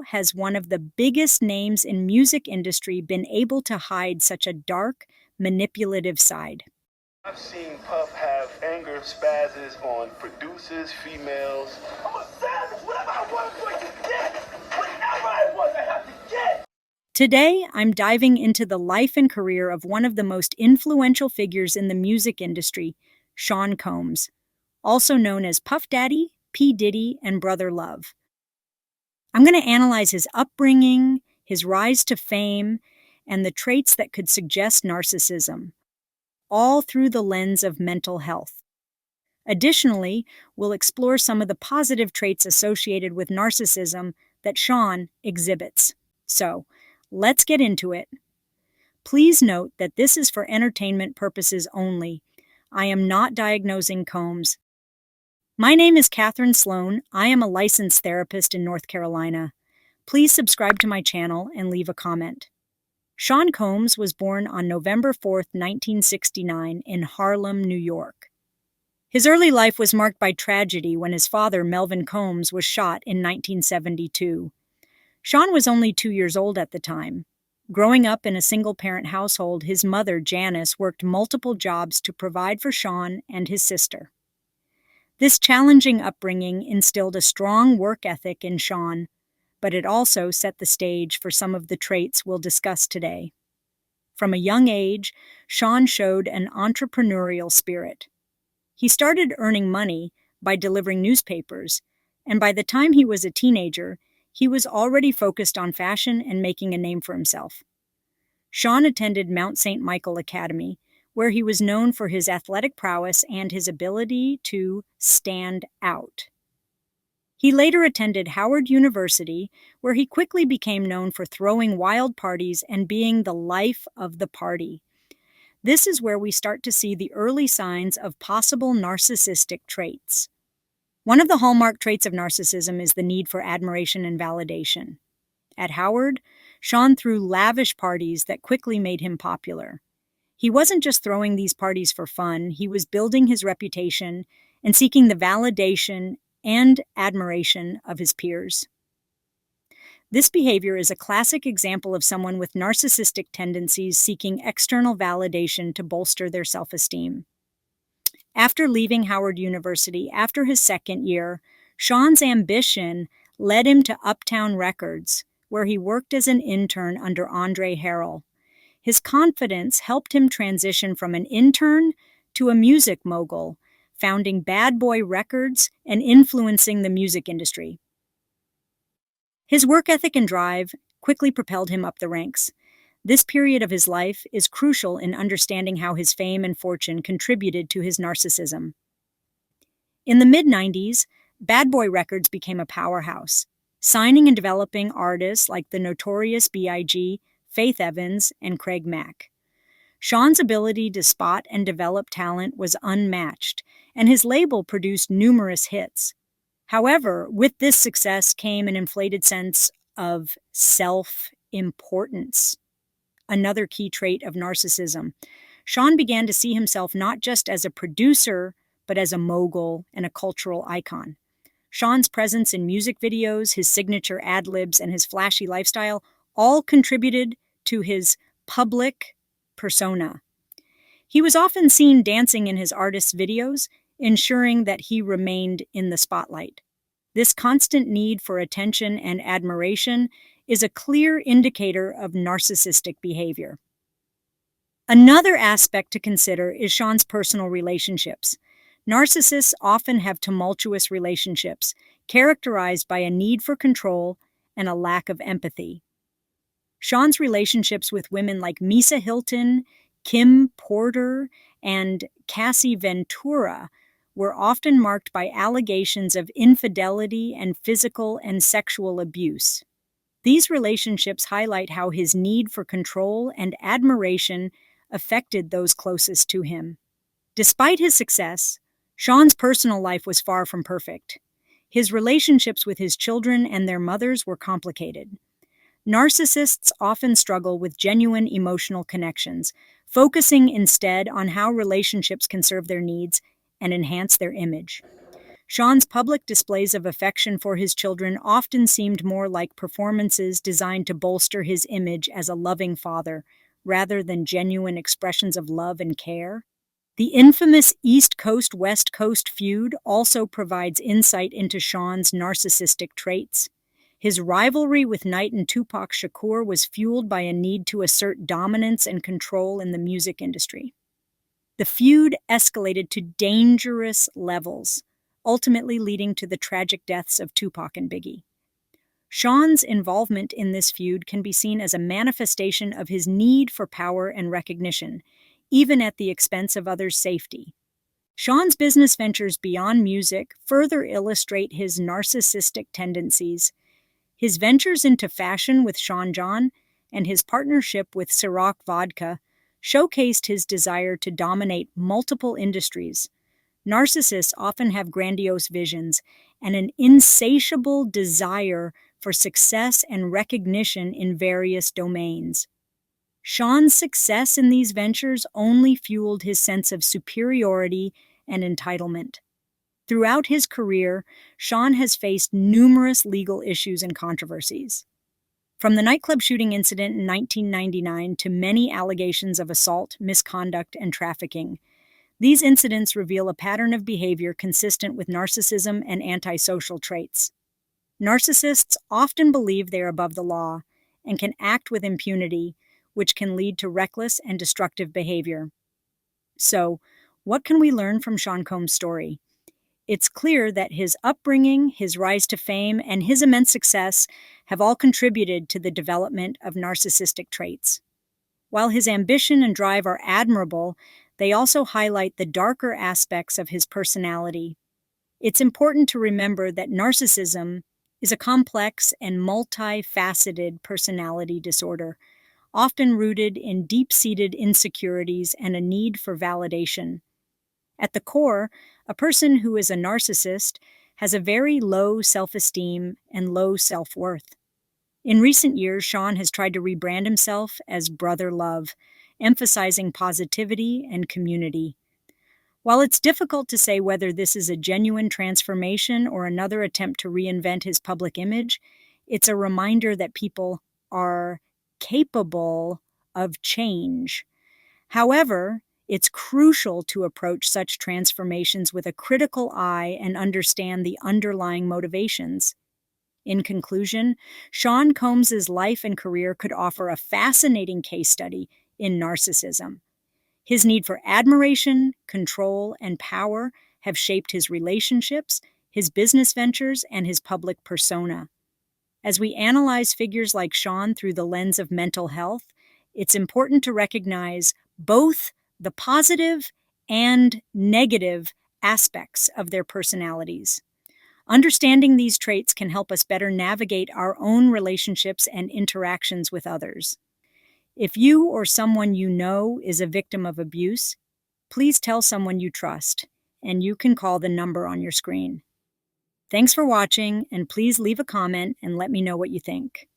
has one of the biggest names in music industry been able to hide such a dark, manipulative side? I've seen Puff have anger spazzes on producers, females. I'm a savage. Whatever I want, I'm going to get. Whatever I want, I have to get. Today, I'm diving into the life and career of one of the most influential figures in the music industry, Sean Combs, also known as Puff Daddy, P. Diddy, and Brother Love. I'm going to analyze his upbringing, his rise to fame, and the traits that could suggest narcissism, all through the lens of mental health. Additionally, we'll explore some of the positive traits associated with narcissism that Sean exhibits. So, let's get into it. Please note that this is for entertainment purposes only. I am not diagnosing Combs. My name is Catherine Sloan. I am a licensed therapist in North Carolina. Please subscribe to my channel and leave a comment. Sean Combs was born on November 4, 1969, in Harlem, New York. His early life was marked by tragedy when his father, Melvin Combs, was shot in 1972. Sean was only 2 years old at the time. Growing up in a single-parent household, his mother, Janice, worked multiple jobs to provide for Sean and his sister. This challenging upbringing instilled a strong work ethic in Sean, but it also set the stage for some of the traits we'll discuss today. From a young age, Sean showed an entrepreneurial spirit. He started earning money by delivering newspapers, and by the time he was a teenager, he was already focused on fashion and making a name for himself. Sean attended Mount St. Michael Academy, where he was known for his athletic prowess and his ability to stand out. He later attended Howard University, where he quickly became known for throwing wild parties and being the life of the party. This is where we start to see the early signs of possible narcissistic traits. One of the hallmark traits of narcissism is the need for admiration and validation. At Howard, Sean threw lavish parties that quickly made him popular. He wasn't just throwing these parties for fun, he was building his reputation and seeking the validation and admiration of his peers. This behavior is a classic example of someone with narcissistic tendencies seeking external validation to bolster their self-esteem. After leaving Howard University after his second year, Sean's ambition led him to Uptown Records, where he worked as an intern under Andre Harrell. His confidence helped him transition from an intern to a music mogul, founding Bad Boy Records and influencing the music industry. His work ethic and drive quickly propelled him up the ranks. This period of his life is crucial in understanding how his fame and fortune contributed to his narcissism. In the mid-90s, Bad Boy Records became a powerhouse, signing and developing artists like the Notorious B.I.G., Faith Evans, and Craig Mack. Sean's ability to spot and develop talent was unmatched, and his label produced numerous hits. However, with this success came an inflated sense of self-importance, another key trait of narcissism. Sean began to see himself not just as a producer, but as a mogul and a cultural icon. Sean's presence in music videos, his signature ad-libs, and his flashy lifestyle all contributed to his public persona. He was often seen dancing in his artist's videos, ensuring that he remained in the spotlight. This constant need for attention and admiration is a clear indicator of narcissistic behavior. Another aspect to consider is Sean's personal relationships. Narcissists often have tumultuous relationships, characterized by a need for control and a lack of empathy. Sean's relationships with women like Misa Hilton, Kim Porter, and Cassie Ventura were often marked by allegations of infidelity and physical and sexual abuse. These relationships highlight how his need for control and admiration affected those closest to him. Despite his success, Sean's personal life was far from perfect. His relationships with his children and their mothers were complicated. Narcissists often struggle with genuine emotional connections, focusing instead on how relationships can serve their needs and enhance their image. Sean's public displays of affection for his children often seemed more like performances designed to bolster his image as a loving father, rather than genuine expressions of love and care. The infamous East Coast West Coast feud also provides insight into Sean's narcissistic traits. His rivalry with Knight and Tupac Shakur was fueled by a need to assert dominance and control in the music industry. The feud escalated to dangerous levels, ultimately leading to the tragic deaths of Tupac and Biggie. Sean's involvement in this feud can be seen as a manifestation of his need for power and recognition, even at the expense of others' safety. Sean's business ventures beyond music further illustrate his narcissistic tendencies. His ventures into fashion with Sean John and his partnership with Ciroc Vodka showcased his desire to dominate multiple industries. Narcissists often have grandiose visions and an insatiable desire for success and recognition in various domains. Sean's success in these ventures only fueled his sense of superiority and entitlement. Throughout his career, Sean has faced numerous legal issues and controversies. From the nightclub shooting incident in 1999 to many allegations of assault, misconduct, and trafficking, these incidents reveal a pattern of behavior consistent with narcissism and antisocial traits. Narcissists often believe they are above the law and can act with impunity, which can lead to reckless and destructive behavior. So, what can we learn from Sean Combs' story? It's clear that his upbringing, his rise to fame, and his immense success have all contributed to the development of narcissistic traits. While his ambition and drive are admirable, they also highlight the darker aspects of his personality. It's important to remember that narcissism is a complex and multifaceted personality disorder, often rooted in deep-seated insecurities and a need for validation. At the core, a person who is a narcissist has a very low self-esteem and low self-worth. In recent years, Sean has tried to rebrand himself as Brother Love, emphasizing positivity and community. While it's difficult to say whether this is a genuine transformation or another attempt to reinvent his public image, it's a reminder that people are capable of change. However, it's crucial to approach such transformations with a critical eye and understand the underlying motivations. In conclusion, Sean Combs' life and career could offer a fascinating case study in narcissism. His need for admiration, control, and power have shaped his relationships, his business ventures, and his public persona. As we analyze figures like Sean through the lens of mental health, it's important to recognize both the positive and negative aspects of their personalities. Understanding these traits can help us better navigate our own relationships and interactions with others. If you or someone you know is a victim of abuse, please tell someone you trust, and you can call the number on your screen. Thanks for watching, and please leave a comment and let me know what you think.